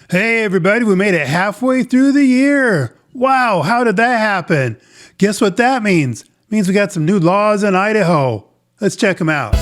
Hey everybody, we made it halfway through the year. Wow, how did that happen? Guess what that means? It means we got some new laws in Idaho. Let's check them out.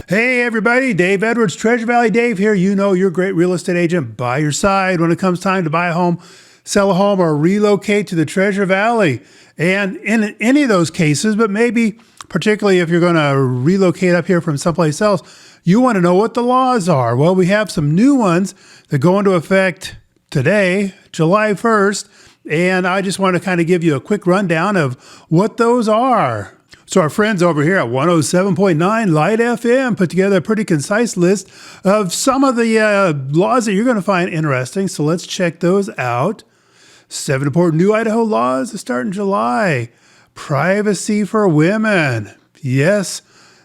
Hey everybody, Dave Edwards, Treasure Valley Dave here. You know your great real estate agent by your side when it comes time to buy a home, sell a home, or relocate to the Treasure Valley. And in any of those cases, but maybe particularly if you're going to relocate up here from someplace else, you want to know what the laws are. Well, we have some new ones that go into effect today, July 1st, and I just want to kind of give you a quick rundown of what those are. So our friends over here at 107.9 Light FM put together a pretty concise list of some of the laws that you're going to find interesting. So let's check those out. 7 important new Idaho laws that start in July. Privacy for women. Yes,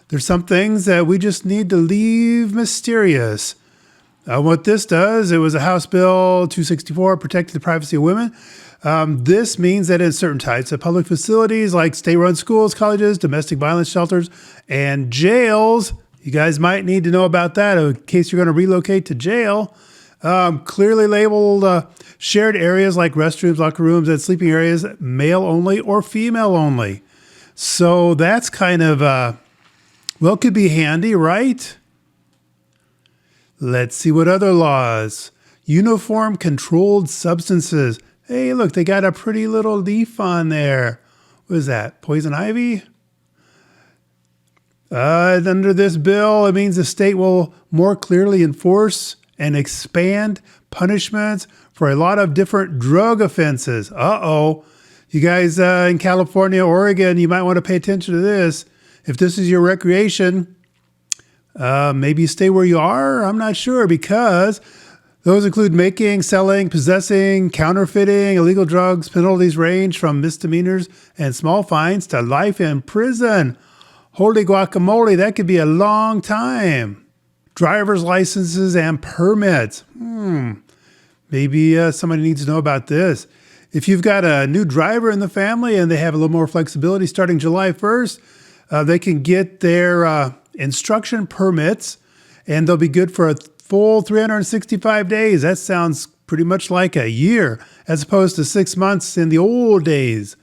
there's some things that we just need to leave mysterious. What this does, it was a House Bill 264, protecting the privacy of women. This means that in certain types of public facilities like state-run schools, colleges, domestic violence shelters, and jails, you guys might need to know about that in case you're going to relocate to jail. Clearly labeled shared areas like restrooms, locker rooms, and sleeping areas, male only or female only. So that's kind of, well, it could be handy, right? Let's see what other laws. Uniform controlled substances. Hey, look, they got a pretty little leaf on there. What is that? Poison ivy? Under this bill, it means the state will more clearly enforce and expand punishments for a lot of different drug offenses. Uh-oh. You guys in California, Oregon, you might want to pay attention to this. If this is your recreation, maybe you stay where you are. I'm not sure, because those include making, selling, possessing, counterfeiting, illegal drugs. Penalties range from misdemeanors and small fines to life in prison. Holy guacamole, that could be a long time. Driver's licenses and permits. Maybe somebody needs to know about this. If you've got a new driver in the family and they have a little more flexibility starting July 1st, they can get their instruction permits, and they'll be good for a full 365 days. That sounds pretty much like a year, as opposed to 6 months in the old days.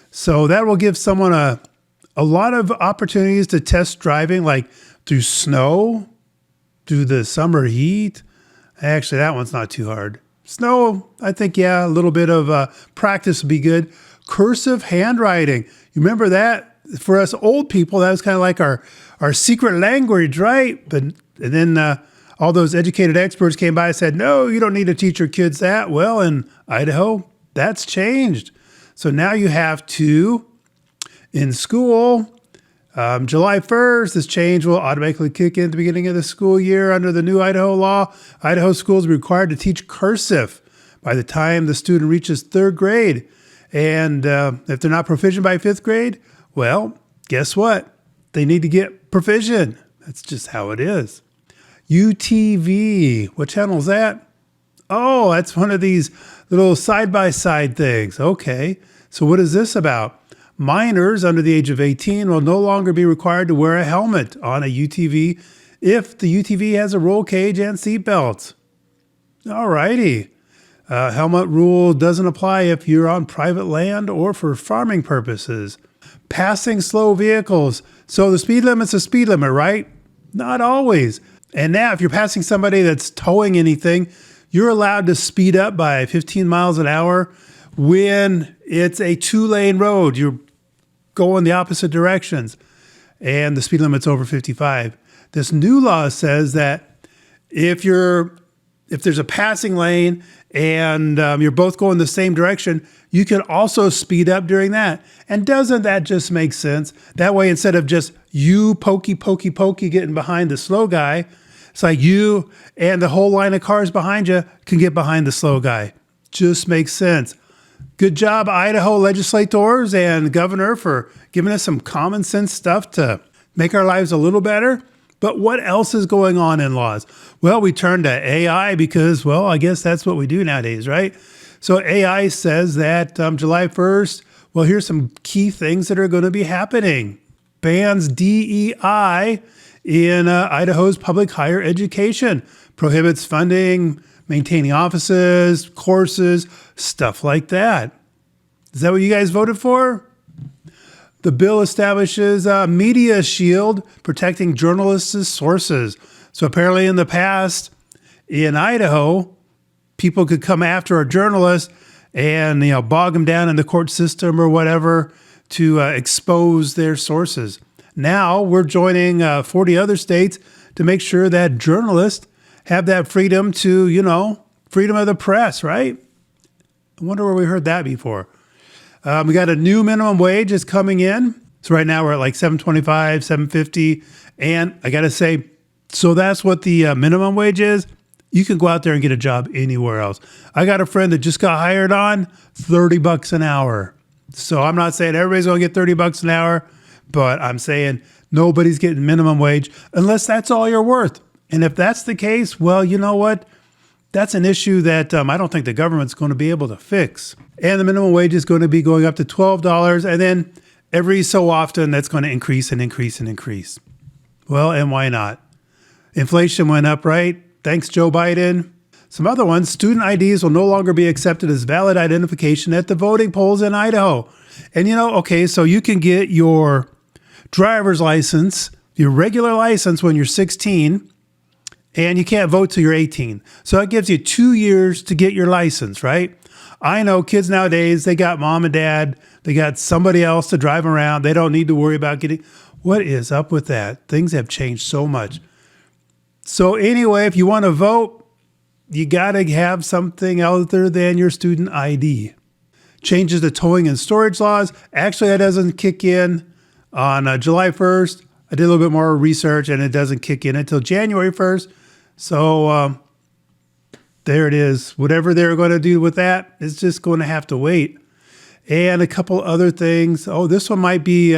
So that will give someone a lot of opportunities to test driving, like through snow, through the summer heat. Actually, that one's not too hard. Snow, I think, yeah, a little bit of practice would be good. Cursive handwriting. You remember that? For us old people, that was kind of like our secret language, right? And then all those educated experts came by and said, no, you don't need to teach your kids that. Well, in Idaho, that's changed. So now you have to, in school, July 1st, this change will automatically kick in at the beginning of the school year under the new Idaho law. Idaho schools are required to teach cursive by the time the student reaches 3rd grade. And if they're not proficient by 5th grade, well, guess what? They need to get proficient. That's just how it is. UTV, what channel is that? Oh, that's one of these little side-by-side things. Okay, so what is this about? Minors under the age of 18 will no longer be required to wear a helmet on a UTV if the UTV has a roll cage and seat belts. All righty. Helmet rule doesn't apply if you're on private land or for farming purposes. Passing slow vehicles. So the speed limit's a speed limit, right? Not always. And now if you're passing somebody that's towing anything, you're allowed to speed up by 15 miles an hour when it's a 2-lane road. You're going the opposite directions and the speed limit's over 55. This new law says that if there's a passing lane and you're both going the same direction, you can also speed up during that. And doesn't that just make sense? That way, instead of just you pokey getting behind the slow guy, it's like you and the whole line of cars behind you can get behind the slow guy. Just makes sense. Good job, Idaho legislators and governor, for giving us some common sense stuff to make our lives a little better. But what else is going on in laws? Well, we turn to AI because, well, I guess that's what we do nowadays, right? So AI says that July 1st, well, here's some key things that are going to be happening. Bans DEI in Idaho's public higher education. prohibits funding, maintaining offices, courses, stuff like that. Is that what you guys voted for? The bill establishes a media shield protecting journalists' sources. So apparently in the past, in Idaho, people could come after a journalist and bog them down in the court system or whatever to expose their sources. Now we're joining 40 other states to make sure that journalists have that freedom to, freedom of the press, right? I wonder where we heard that before. We got a new minimum wage is coming in. So right now we're at like $7.25, $7.50. And I got to say, so that's what the minimum wage is. You can go out there and get a job anywhere else. I got a friend that just got hired on $30 an hour. So I'm not saying everybody's going to get $30 an hour, but I'm saying nobody's getting minimum wage unless that's all you're worth. And if that's the case, well, you know what? That's an issue that I don't think the government's going to be able to fix. And the minimum wage is going to be going up to $12. And then every so often, that's going to increase and increase and increase. Well, and why not? Inflation went up, right? Thanks, Joe Biden. Some other ones, student IDs will no longer be accepted as valid identification at the voting polls in Idaho. And okay, so you can get your driver's license, your regular license when you're 16, and you can't vote till you're 18. So that gives you 2 years to get your license, right? I know kids nowadays, they got mom and dad, they got somebody else to drive around. They don't need to worry about getting, what is up with that? Things have changed so much. So anyway, if you want to vote, you got to have something other than your student ID. Changes to towing and storage laws. Actually, that doesn't kick in on July 1st. I did a little bit more research and it doesn't kick in until January 1st. So there it is. Whatever they're going to do with that is just going to have to wait. And a couple other things. Oh, this one might be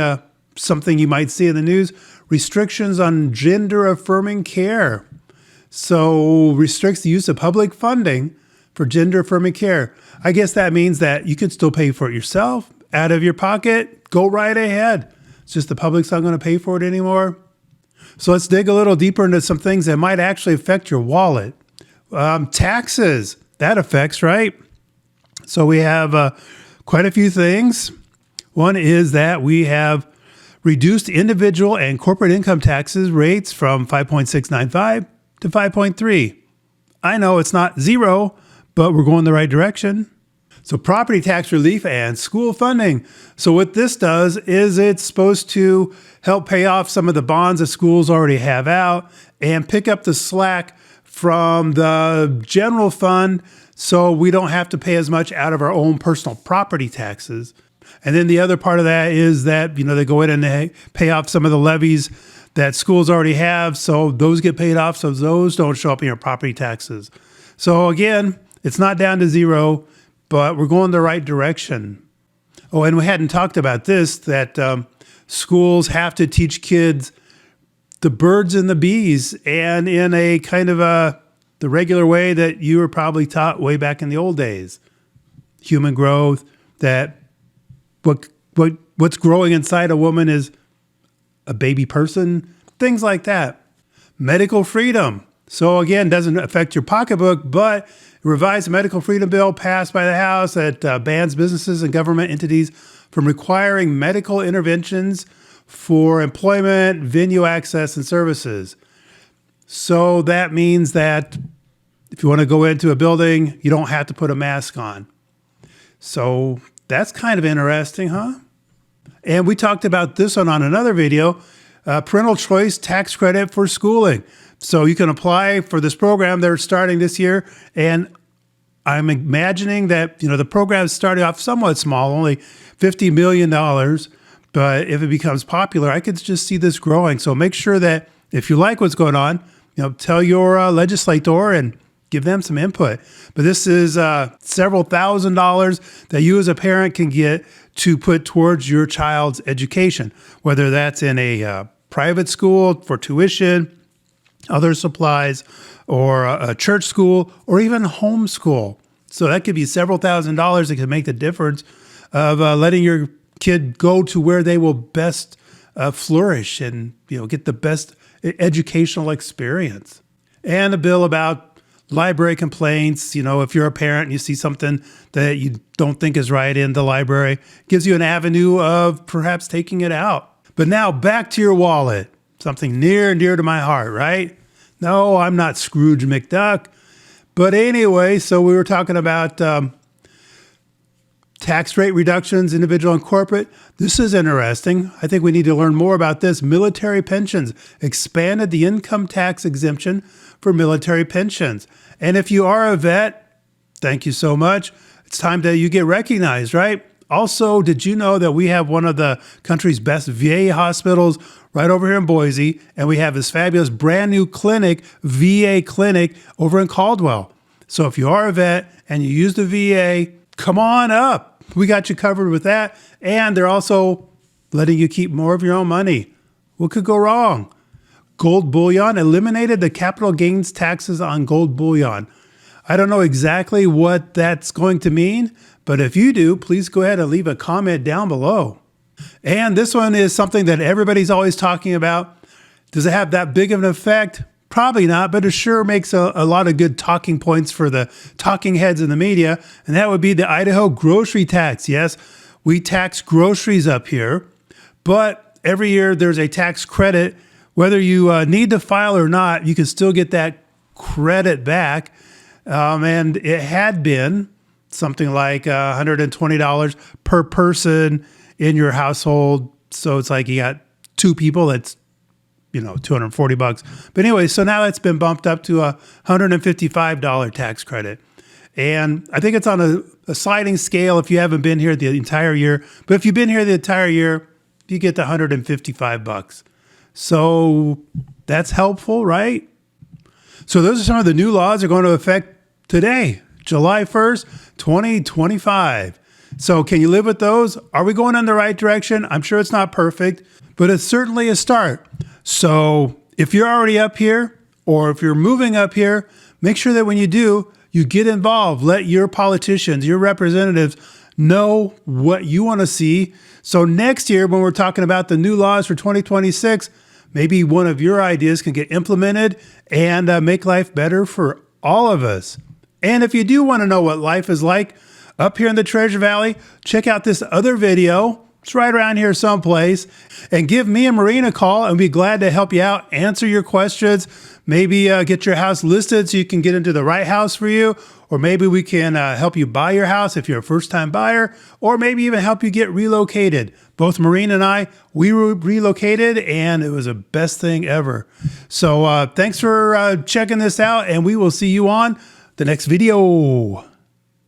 something you might see in the news. Restrictions on gender affirming care. So restricts the use of public funding for gender affirming care. I guess that means that you can still pay for it yourself out of your pocket. Go right ahead. It's just the public's not going to pay for it anymore. So let's dig a little deeper into some things that might actually affect your wallet. Taxes, that affects, right? So we have quite a few things. One is that we have reduced individual and corporate income taxes rates from 5.695 to 5.3. I know it's not zero, but we're going the right direction. So property tax relief and school funding. So what this does is it's supposed to help pay off some of the bonds that schools already have out and pick up the slack from the general fund so we don't have to pay as much out of our own personal property taxes. And then the other part of that is that, they go in and they pay off some of the levies that schools already have. So those get paid off. So those don't show up in your property taxes. So again, it's not down to zero, but we're going the right direction. Oh, and we hadn't talked about this, that schools have to teach kids the birds and the bees, and in a kind of the regular way that you were probably taught way back in the old days. Human growth, that what's growing inside a woman is a baby person, things like that. Medical freedom. So again, doesn't affect your pocketbook, but a revised medical freedom bill passed by the House that bans businesses and government entities from requiring medical interventions for employment, venue access, and services. So that means that if you want to go into a building, you don't have to put a mask on. So that's kind of interesting, huh? And we talked about this one on another video, parental choice tax credit for schooling. So you can apply for this program. They're starting this year. And I'm imagining that, the program started off somewhat small, only $50 million. But if it becomes popular, I could just see this growing. So make sure that if you like what's going on, tell your legislator and give them some input. But this is several $1,000s that you as a parent can get to put towards your child's education, whether that's in a private school for tuition, other supplies, or a church school, or even homeschool. So that could be several $1,000s that could make the difference of letting your kid go to where they will best flourish and get the best educational experience. and a bill about library complaints. You know, if you're a parent and you see something that you don't think is right in the library, gives you an avenue of perhaps taking it out. But now back to your wallet, something near and dear to my heart, right? No, I'm not Scrooge McDuck. But anyway, so we were talking about tax rate reductions, individual and corporate. This is interesting. I think we need to learn more about this. Military pensions expanded the income tax exemption for military pensions. And if you are a vet, thank you so much. It's time that you get recognized, right? Also, did you know that we have one of the country's best VA hospitals right over here in Boise, and we have this fabulous brand new clinic, VA clinic, over in Caldwell. So if you are a vet and you use the VA, come on up. We got you covered with that. And they're also letting you keep more of your own money. What could go wrong? Gold bullion eliminated the capital gains taxes on gold bullion. I don't know exactly what that's going to mean, but if you do, please go ahead and leave a comment down below. And this one is something that everybody's always talking about. Does it have that big of an effect? Probably not, but it sure makes a lot of good talking points for the talking heads in the media, and that would be the Idaho grocery tax. Yes, we tax groceries up here, but every year there's a tax credit. Whether you need to file or not, you can still get that credit back. And it had been something like $120 per person in your household. So it's like you got two people, that's, you know, $240. But anyway, so now it's been bumped up to a $155 tax credit. And I think it's on a sliding scale if you haven't been here the entire year. But if you've been here the entire year, you get the $155. So that's helpful, right? So those are some of the new laws that are going to affect today, July 1st, 2025. So can you live with those? Are we going in the right direction? I'm sure it's not perfect, but it's certainly a start. So if you're already up here, or if you're moving up here, make sure that when you do, you get involved. Let your politicians, your representatives know what you want to see. So next year, when we're talking about the new laws for 2026, maybe one of your ideas can get implemented and make life better for all of us. And if you do want to know what life is like up here in the Treasure Valley, check out this other video. It's right around here someplace. And give me and Maureen a call, and we'd be glad to help you out, answer your questions, maybe get your house listed so you can get into the right house for you, or maybe we can help you buy your house if you're a first-time buyer, or maybe even help you get relocated. Both Maureen and I, we relocated, and it was the best thing ever. So thanks for checking this out, and we will see you on the next video.